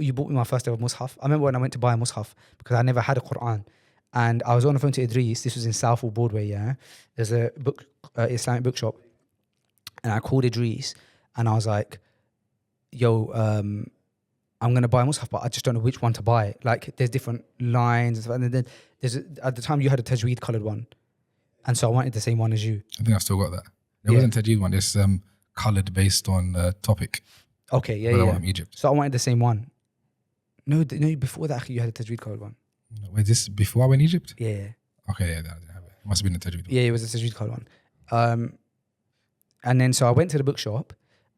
you bought me my first ever mushaf. I remember when I went to buy a mushaf because I never had a Quran. And I was on the phone to Idris. This was in Southall Broadway, yeah. There's a book, Islamic bookshop. And I called Idris and I was like, yo, I'm going to buy a mushaf, but I just don't know which one to buy. Like, there's different lines. And then at the time you had a Tajweed coloured one. And so I wanted the same one as you. I think I've still got that. There wasn't Tajweed one. It's coloured based on topic. Okay, yeah, But I yeah. want from Egypt. So I wanted the same one. No, before that you had a Tajweed coloured one. Wait, this before I went to Egypt? Yeah. Okay, yeah, that didn't have it. It must have been a Tajweed one. Yeah, it was a Tajweed coloured one. And then so I went to the bookshop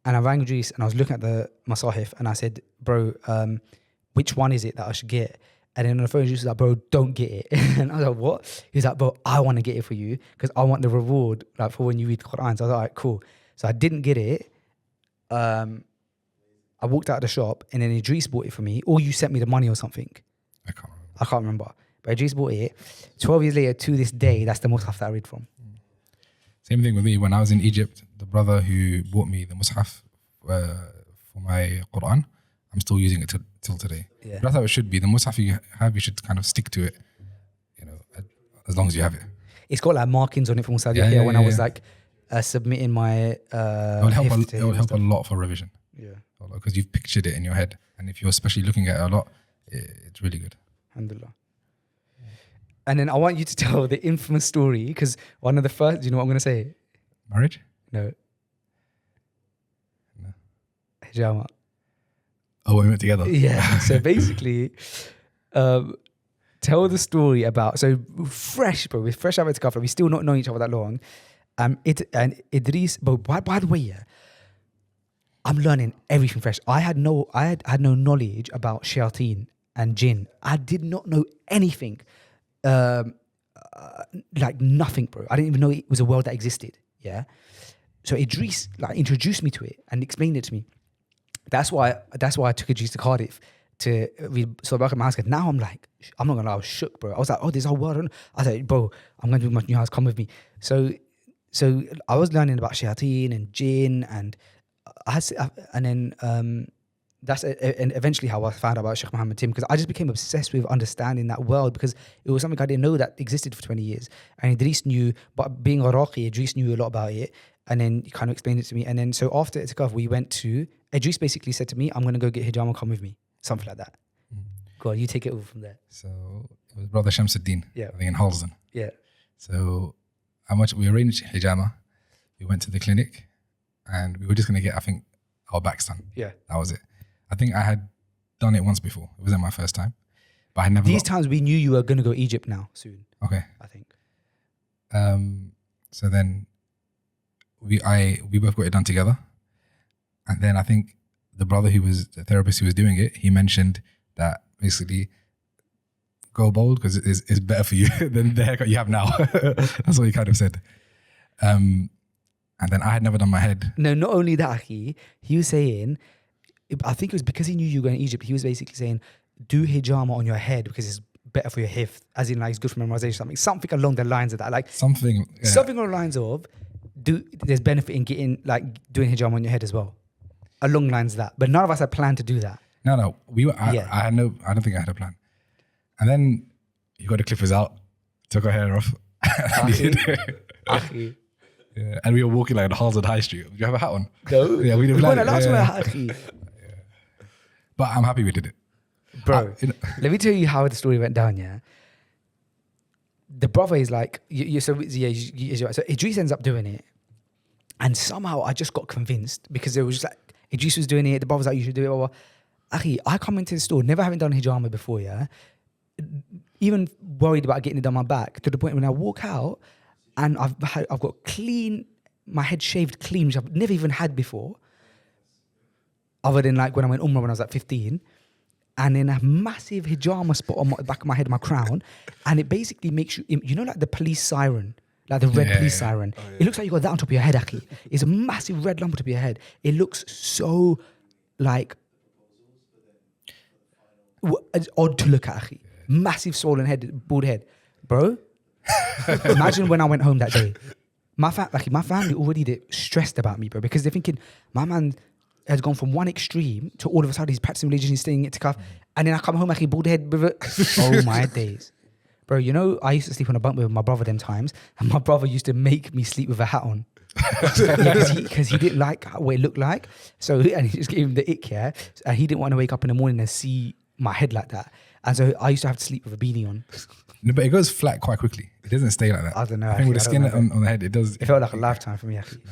and I rang Idris and I was looking at the masahif and I said, bro, which one is it that I should get? And then on the phone, Idris was like, bro, don't get it. And I was like, what? He was like, bro, I want to get it for you because I want the reward like for when you read the Quran. So I was like, all right, cool. So I didn't get it. I walked out of the shop and then Idris bought it for me, or you sent me the money or something. I can't remember. But Idris bought it. 12 years later, to this day, that's the mushaf that I read from. Same thing with me. When I was in Egypt, the brother who bought me the mushaf for my Quran, I'm still using it till today. Yeah. But that's how it should be. The mushaf you have, you should kind of stick to it, you know, as long as you have it. It's got like markings on it from Saudi when I was like submitting my It will help a lot for revision. Yeah. Because you've pictured it in your head. And if you're especially looking at it a lot, it's really good. Alhamdulillah. And then I want you to tell the infamous story because one of the first, do you know what I'm going to say? Marriage? No. No. Hijama. Oh, we went together? Yeah. So basically, tell the story about, so fresh, bro, we're fresh out of the cover. We still not knowing each other that long. And Idris, but by the way, yeah, I'm learning everything fresh. I had no knowledge about shayateen and jinn. I did not know anything. Like nothing, bro. I didn't even know it was a world that existed. Yeah. So Idris like introduced me to it and explained it to me. That's why I took Idris to Cardiff to read Surah Al-Baqarah. Now I'm like, I'm not gonna lie, I was shook, bro. I was like, oh, this whole world. I was like, bro, I'm going to my new house. Come with me. So I was learning about shayateen and jinn and that's eventually how I found out about Sheikh Muhammad Tim, because I just became obsessed with understanding that world because it was something I didn't know that existed for 20 years. And Idris knew, but being Iraqi, Idris knew a lot about it. And then he kind of explained it to me. And then so after Itikaf, we went to, Idris basically said to me, I'm going to go get Hijama, come with me. Something like that. Go on, you take it over from there. So it was Brother Shamsuddin, I think in Halsden. Yeah. So we arranged Hijama. We went to the clinic and we were just going to get, I think, our backs done. Yeah. That was it. I think I had done it once before. It wasn't my first time. But I never These times we knew you were going to go Egypt now soon. Okay. I think. So then we both got it done together. And then I think the therapist who was doing it, he mentioned that basically go bald because it's better for you than the haircut you have now. That's what he kind of said. And then I had never done my head. No, not only that, he was saying, I think it was because he knew you were going to Egypt, he was basically saying, do hijama on your head because it's better for your hifth, as in like it's good for memorization, something along the lines of that. Like something along the lines of, there's benefit in doing hijama on your head as well. Along the lines of that. But none of us had planned to do that. No. I don't think I had a plan. And then you got the clippers out, took our hair off. Yeah, and we were walking like on Halsden High Street. Did you have a hat on? No. Yeah, we didn't plan allowed to wear a hat. But I'm happy we did it. Bro, let me tell you how the story went down, yeah? The brother is like, so Idris ends up doing it. And somehow I just got convinced because it was just like, Idris was doing it, the brother was like, you should do it. Blah, blah. I come into the store, never having done hijama before, yeah? Even worried about getting it down my back, to the point when I walk out, and I've got my head shaved clean, which I've never even had before. Other than like when I went Umrah when I was like 15. And then a massive hijama spot on the back of my head, my crown. And it basically makes you know like the police siren, like the red police siren. Oh, yeah. It looks like you got that on top of your head, Aki. It's a massive red lump on top of your head. It looks so like it's odd to look at, Aki. Massive swollen head, bald head. Bro, imagine when I went home that day. My family already stressed about me, bro, because they're thinking, my man has gone from one extreme to all of a sudden he's practicing religion, he's staying itikaf, and then I come home like he bald head with it. Oh my days. Bro, you know, I used to sleep on a bunk with my brother them times, and my brother used to make me sleep with a hat on. Because he didn't like what it looked like. So, and he just gave him the ick, yeah. And he didn't want to wake up in the morning and see my head like that. And so I used to have to sleep with a beanie on. No, but it goes flat quite quickly. It doesn't stay like that. I don't know. I think with the actually, skin on the head, it does. It felt like a lifetime for me, actually.